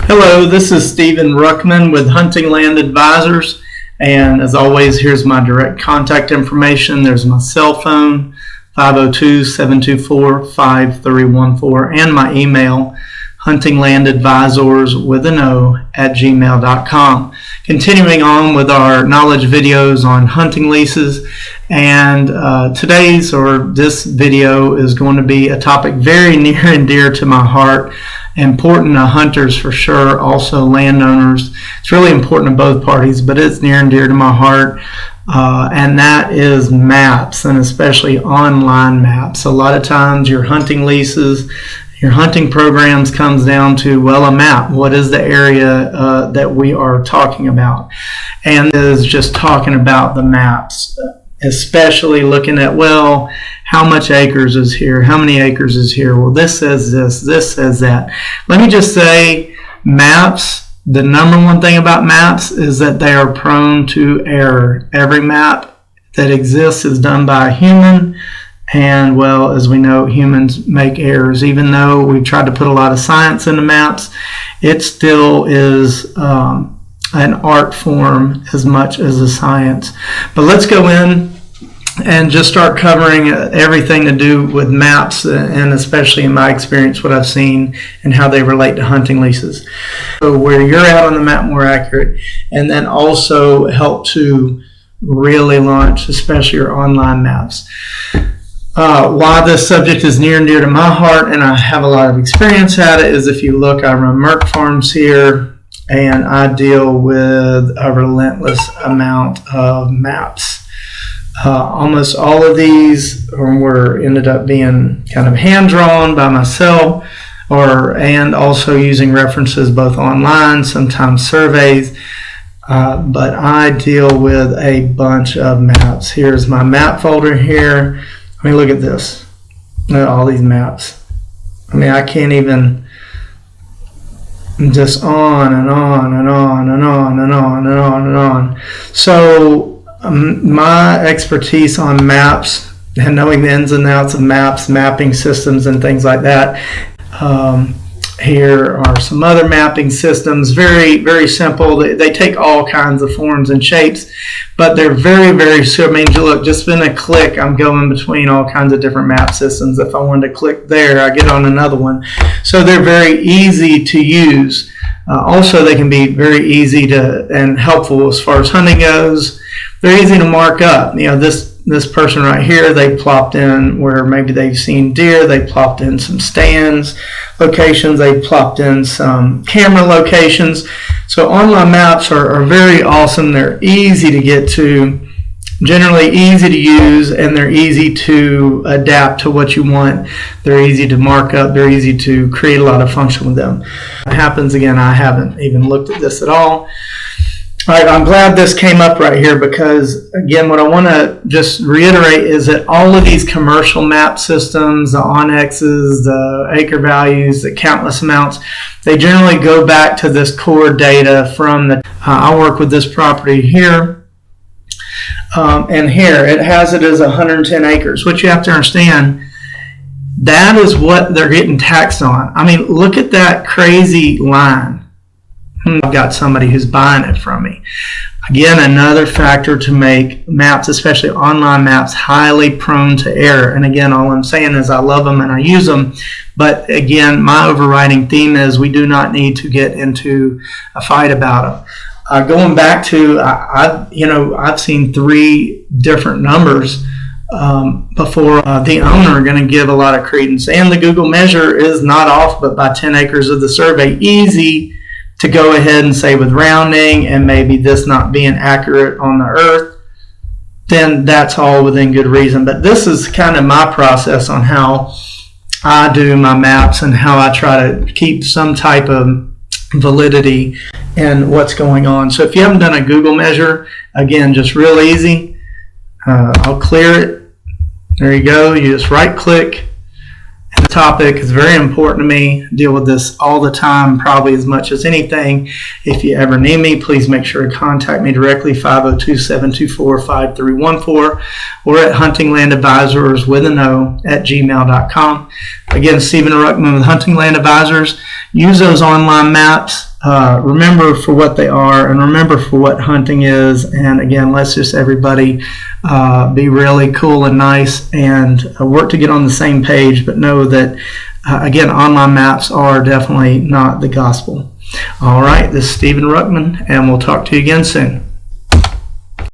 Hello, this is Stephen Ruckman with Hunting Land Advisors, and as always, here's my direct contact information. There's my cell phone, 502-724-5314, and my email, huntinglandadvisors@gmail.com. Continuing on with our knowledge videos on hunting leases, and this video is going to be a topic very near and dear to my heart, important to hunters for sure, also landowners. It's really important to both parties, but it's near and dear to my heart, and that is maps, and especially online maps. A lot of times your hunting leases, your hunting programs comes down to, well, a map. What is the area that we are talking about? And is just talking about the maps, especially looking at, well, how much acres is here? How many acres is here? Well, this says this says that. Let me just say, maps, the number one thing about maps is that they are prone to error. Every map that exists is done by a human, and well, as we know, humans make errors. Even though we've tried to put a lot of science into maps, it still is an art form as much as a science. But let's go in and just start covering everything to do with maps, and especially in my experience, what I've seen and how they relate to hunting leases. So where you're at on the map, more accurate, and then also help to really launch, especially your online maps. Why this subject is near and dear to my heart, and I have a lot of experience at it, is if you look, I run Merc Farms here, and I deal with a relentless amount of maps. Almost all of these ended up being kind of hand-drawn by myself, and also using references both online, sometimes surveys, but I deal with a bunch of maps. Here's my map folder here. I mean, look at this. Look at all these maps. I mean, I can't even, just on and on and on and on and on and on and on. So my expertise on maps and knowing the ins and outs of maps, mapping systems and things like that. Here are some other mapping systems, very, very simple. They take all kinds of forms and shapes, but they're very, very simple. I mean, look, just in a click, I'm going between all kinds of different map systems. If I wanted to click there, I get on another one. So they're very easy to use. Also, they can be very easy to and helpful as far as hunting goes. They're easy to mark up. You know, this person right here, they plopped in where maybe they've seen deer. They plopped in some stands locations. They plopped in some camera locations. So online maps are very awesome. They're easy to get to, generally easy to use, and they're easy to adapt to what you want. They're easy to mark up. They're easy to create a lot of function with them. It happens again, I haven't even looked at this at all. All right, I'm glad this came up right here because, again, what I want to just reiterate is that all of these commercial map systems, the Onyxes, the acre values, the countless amounts, they generally go back to this core data from the, I work with this property here, and here it has it as 110 acres, which you have to understand, that is what they're getting taxed on. I mean, look at that crazy line. I've got somebody who's buying it from me. Again, another factor to make maps, especially online maps, highly prone to error. And again, all I'm saying is I love them and I use them. But again, my overriding theme is we do not need to get into a fight about them. Going back to, I've seen 3 different numbers before the owner are going to give a lot of credence. And the Google measure is not off, but by 10 acres of the survey, easy to go ahead and say with rounding and maybe this not being accurate on the earth, then that's all within good reason. But this is kind of my process on how I do my maps and how I try to keep some type of validity in what's going on. So if you haven't done a Google measure, again, just real easy. I'll clear it. There you go. You just right click. The topic is very important to me. I deal with this all the time, probably as much as anything. If you ever need me, please make sure to contact me directly, 502-724-5314, or at huntinglandadvisors@gmail.com. Again, Stephen Ruckman with Hunting Land Advisors. Use those online maps. remember for what they are, and remember for what hunting is. And again, let's just everybody be really cool and nice, and work to get on the same page, but know that again, online maps are definitely not the gospel. All right, this is Stephen Ruckman, and we'll talk to you again soon.